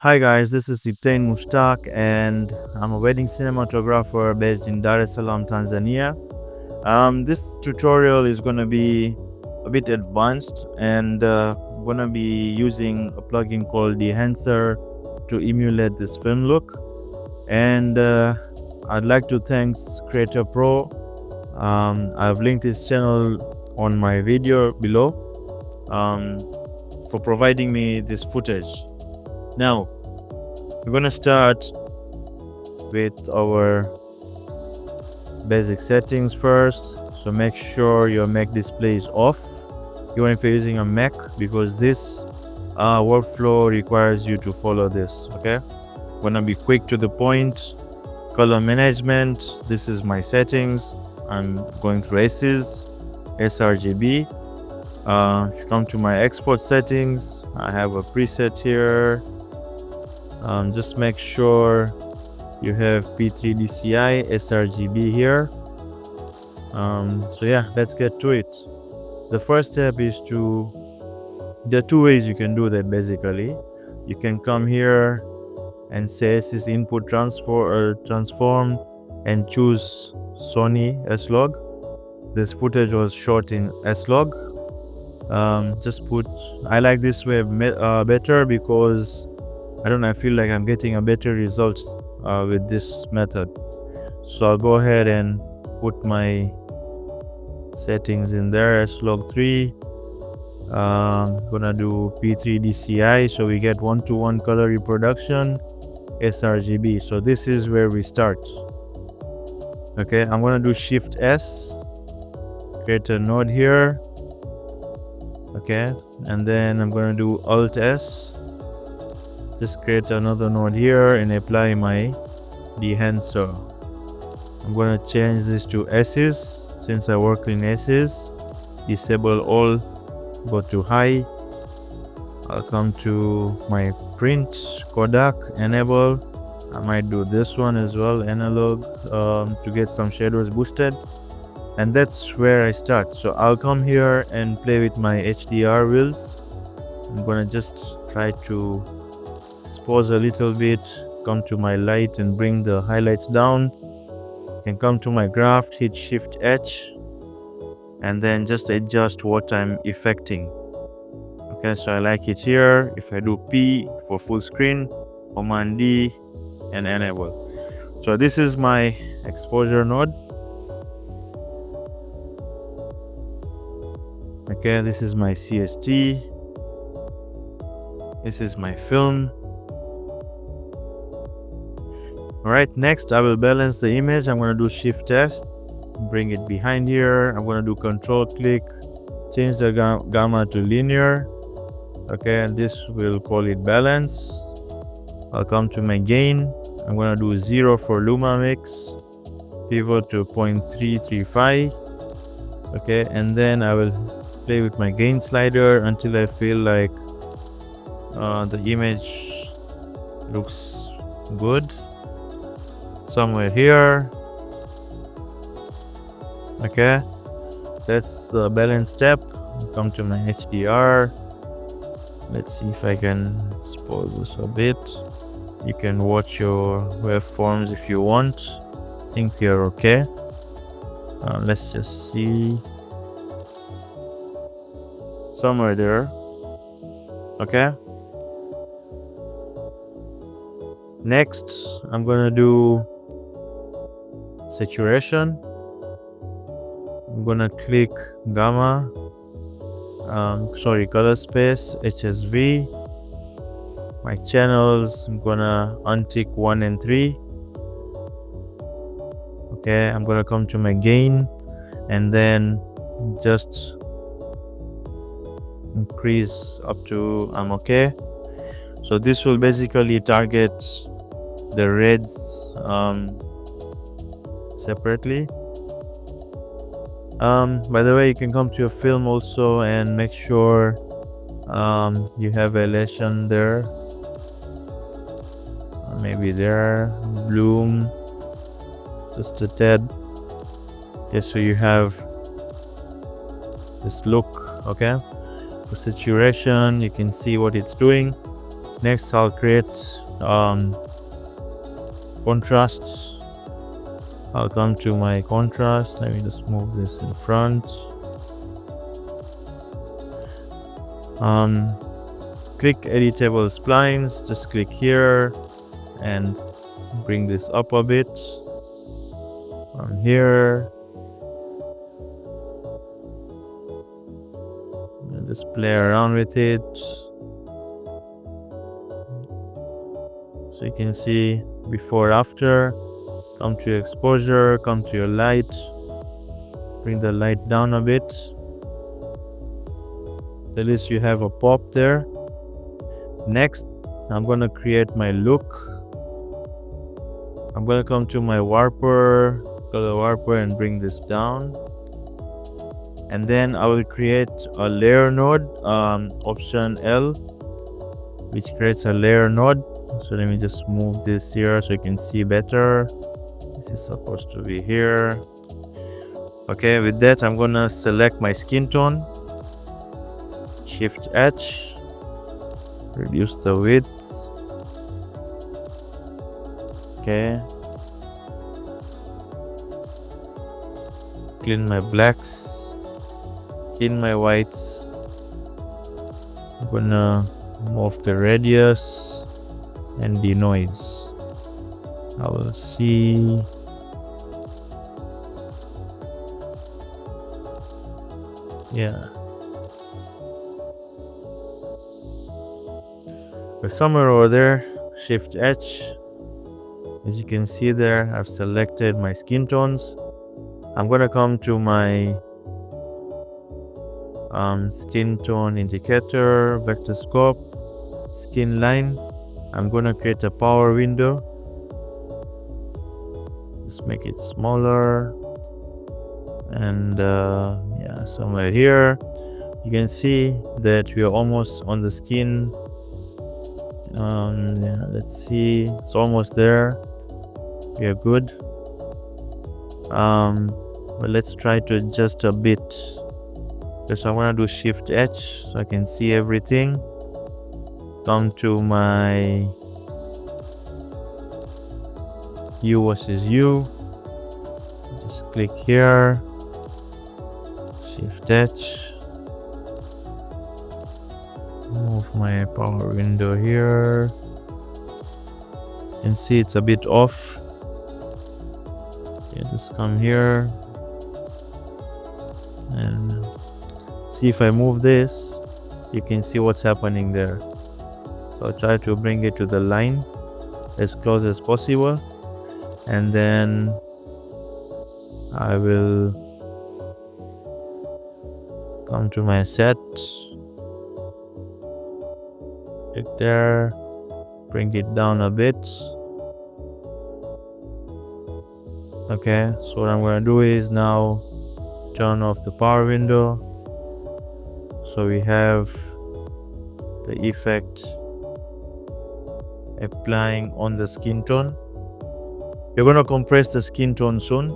Hi guys, this is Ibtain Mushtaq and I'm a wedding cinematographer based in Dar es Salaam, Tanzania. This tutorial is going to be a bit advanced and I'm going to be using a plugin called Dehancer to emulate this film look. And I'd like to thank HDR Pro. I've linked his channel on my video below for providing me this footage. Now, we're gonna start with our basic settings first. So make sure your Mac display is off, even if you're using a Mac, because this workflow requires you to follow this. Okay, gonna be quick to the point. Color management, this is my settings. I'm going through ACES, sRGB. If you come to my export settings, I have a preset here. Just make sure you have P3 DCI sRGB here. So yeah, let's get to it. The first step is there are two ways you can do that. Basically, you can come here and say this is input transform and choose Sony SLog. This footage was shot in SLog. I like this way better because I don't know, I feel like I'm getting a better result with this method. So I'll go ahead and put my settings in there. SLog 3. Gonna do P3 DCI so we get 1:1 color reproduction, sRGB. So this is where we start. Okay, I'm gonna do Shift S, create a node here. Okay, and then I'm gonna do Alt S. Just create another node here and apply my Dehancer. I'm going to change this to ACES since I work in ACES. Disable all, go to high. I'll come to my print, Kodak, enable. I might do this one as well, analog, to get some shadows boosted. And that's where I start. So I'll come here and play with my HDR Wheels. I'm going to just try to pause a little bit, come to my light and bring the highlights down. You can come to my graph, hit Shift H, and then just adjust what I'm effecting. Okay, so I like it here. If I do P for full screen, Command D, and enable. So this is my exposure node. Okay, this is my CST. This is my film. Alright, next I will balance the image. I'm going to do Shift S, bring it behind here. I'm going to do Control click, change the gamma to linear. Okay, and this will call it balance. I'll come to my gain. I'm going to do 0 for Luma Mix, pivot to 0.335. Okay, and then I will play with my gain slider until I feel like the image looks good. Somewhere here. Okay, that's the balance step. Come to my HDR. Let's see if I can expose this a bit. You can watch your waveforms if you want. I think you're okay. Let's just see. Somewhere there. Okay. Next, I'm gonna do saturation. I'm gonna click gamma, color space, HSV. My channels, I'm gonna untick 1 and 3. Okay, I'm gonna come to my gain and then just increase up to I'm okay. So this will basically target the reds separately. By the way, you can come to your film also and make sure you have elation there, maybe there, bloom just a tad. Okay, so you have this look. Okay, for saturation you can see what it's doing. Next, I'll create contrast. I'll come to my contrast. Let me just move this in front. Click editable splines. Just click here and bring this up a bit. From here, and just play around with it. So you can see before, after. Come to your exposure, come to your light, bring the light down a bit. At least you have a pop there. Next, I'm gonna create my look. I'm gonna come to my warper, color warper, and bring this down. And then I will create a layer node, option L, which creates a layer node. So let me just move this here so you can see better. This is supposed to be here. Okay, with that, I'm gonna select my skin tone, Shift H, reduce the width. Okay, clean my blacks, clean my whites. I'm gonna move the radius and the noise. I will see. Yeah. But somewhere over there, Shift H. As you can see there, I've selected my skin tones. I'm gonna come to my skin tone indicator, vector scope, skin line. I'm gonna create a power window. Just make it smaller, and yeah, somewhere here you can see that we are almost on the skin. Yeah, let's see, it's almost there. We are good. But let's try to adjust a bit. So I'm gonna do Shift H so I can see everything. Come to my U versus U. Just click here, Shift H, move my power window here. You can see it's a bit off. Yeah, just come here and see if I move this, you can see what's happening there. So I'll try to bring it to the line as close as possible, and then I will come to my set, click there, bring it down a bit. Okay, so what I'm going to do is now turn off the power window, so we have the effect applying on the skin tone. We're going to compress the skin tone soon.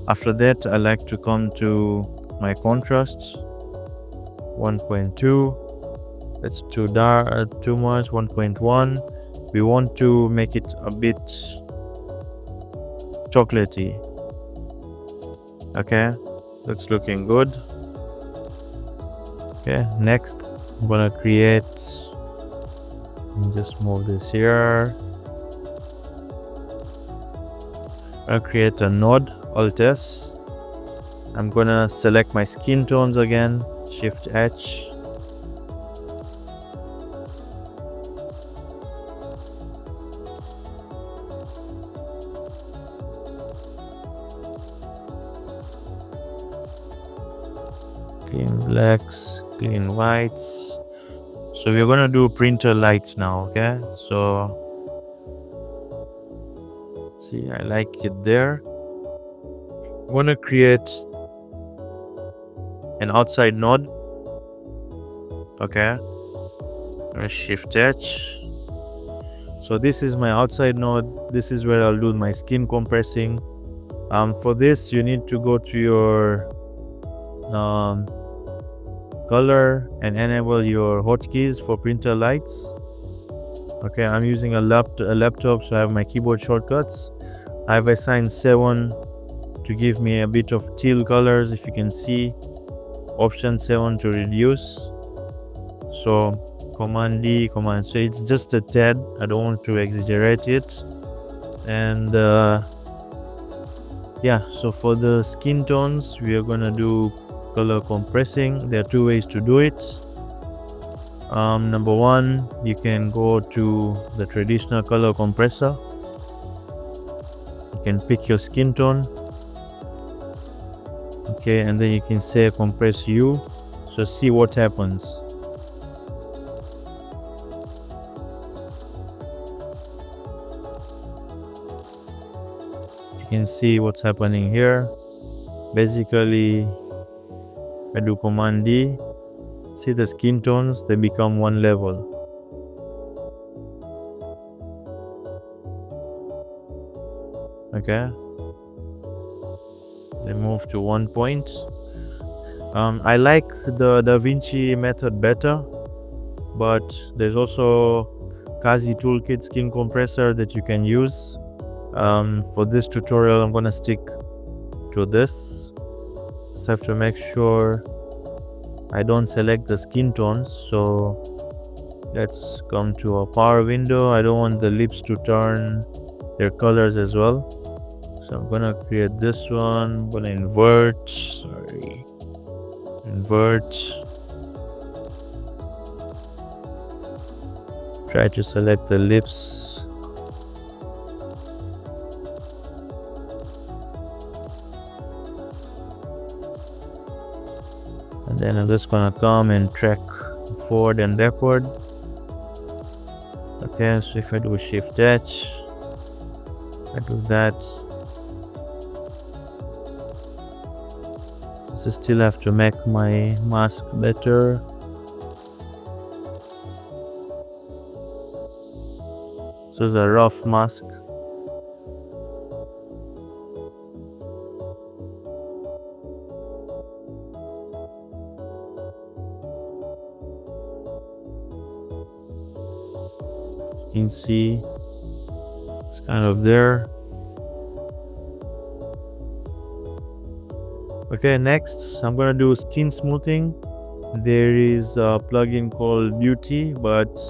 After that, I like to come to my contrast, 1.2. That's too dark, too much. 1.1. We want to make it a bit chocolatey. Okay, that's looking good. Okay, next I'm gonna create, just move this here. I'll create a node, Alt S. I'm gonna select my skin tones again, Shift H. Clean blacks, clean whites. So we're gonna do printer lights now. Okay, so see, I like it there. I'm gonna create an outside node. Okay, I'm gonna Shift H. So this is my outside node. This is where I'll do my skin compressing. For this you need to go to your color and enable your hotkeys for printer lights. Okay, I'm using a laptop, so I have my keyboard shortcuts. I've assigned 7 to give me a bit of teal colors, if you can see. Option 7 to reduce. So Command D, Command C. It's just a tad. I don't want to exaggerate it. And yeah, so for the skin tones, we are gonna do color compressing. There are 2 ways to do it. Number 1, you can go to the traditional color compressor. You can pick your skin tone. Okay, and then you can say compress hue. So see what happens. You can see what's happening here. Basically, I do Command D. See the skin tones, they become one level. Okay, they move to 1 point. I like the Davinci method better, but there's also Kazi Toolkit skin compressor that you can use. For this tutorial, I'm gonna stick to this. Just have to make sure I don't select the skin tones. So let's come to a power window. I don't want the lips to turn their colors as well. So I'm gonna create this one. I'm gonna invert. Try to select the lips. And then I'm just gonna come and track forward and backward. Okay, so if I do Shift H, I do that. So still have to make my mask better. So it's a rough mask. You can see it's kind of there. Okay, next I'm gonna do skin smoothing. There is a plugin called Beauty, but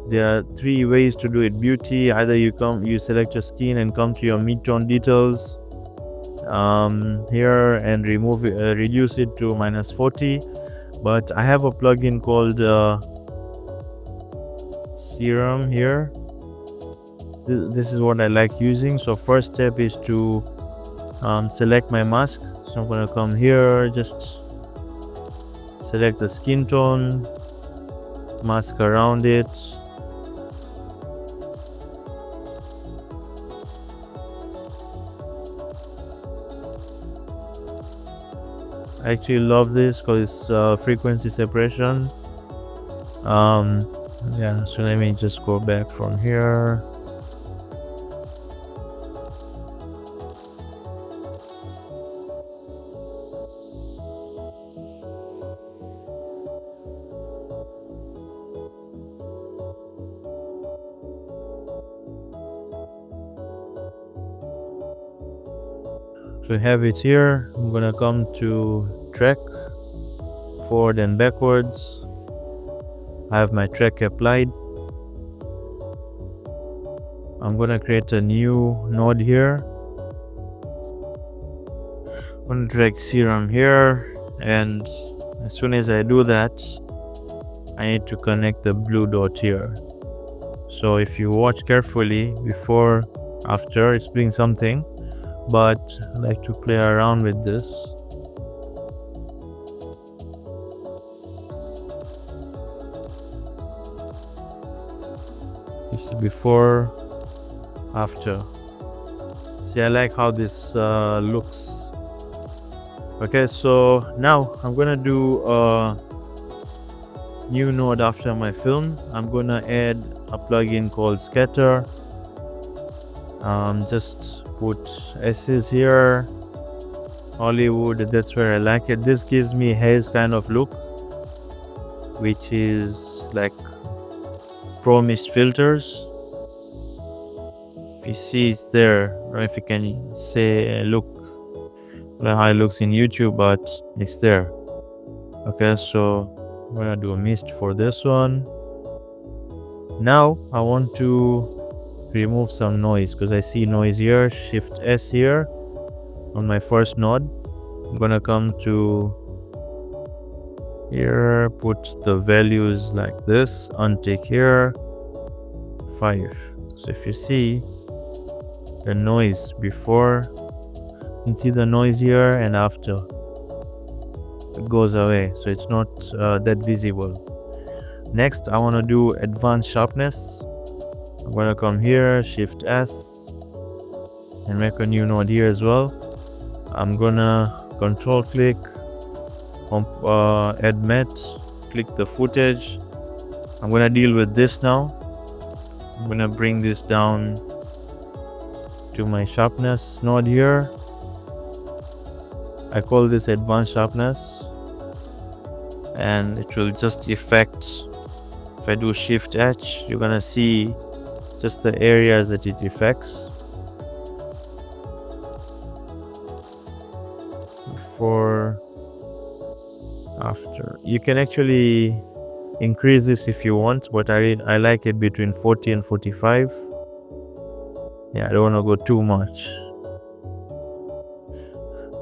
there are 3 ways to do it. Beauty, either you select your skin and come to your mid-tone details here and reduce it to -40. But I have a plugin called Serum here. This is what I like using. So first step is to select my mask. So I'm gonna come here, just select the skin tone, mask around it. I actually love this because it's frequency separation. Yeah, so let me just go back from here. So we have it here. I'm gonna come to track, forward and backwards. I have my track applied. I'm gonna create a new node here. I'm gonna drag serum here, and as soon as I do that, I need to connect the blue dot here. So if you watch carefully, before, after, it's doing something, but I like to play around with this. This is before, after. See, I like how this looks. Okay, so now I'm gonna do a new node after my film. I'm gonna add a plugin called Scatter. Just put S's here, Hollywood, that's where I like it. This gives me haze kind of look, which is like Pro Mist filters. If you see, it's there. I don't know if you can say look how it looks in YouTube, but it's there. Okay, so I'm gonna do a mist for this one. Now I want to remove some noise because I see noise here. Shift S here on my first node. I'm gonna come to here, put the values like this, untick here, 5. So if you see the noise before, you can see the noise here, and after it goes away, so it's not that visible. Next, I want to do advanced sharpness. I'm going to come here, Shift S, and make a new node here as well. I'm going to control click, add matte, click the footage. I'm going to deal with this now. I'm going to bring this down to my sharpness node here. I call this advanced sharpness, and it will just affect. If I do Shift H, you're gonna see just the areas that it affects. Before, after. You can actually increase this if you want, but I like it between 40 and 45. Yeah, I don't want to go too much.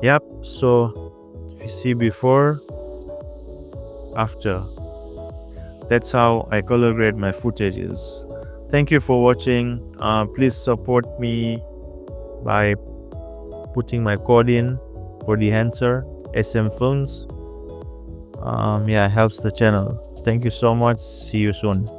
Yep, so if you see before, after, that's how I color grade my footages. Thank you for watching. Please support me by putting my code in for Dehancer SM Films. Yeah, helps the channel. Thank you so much. See you soon.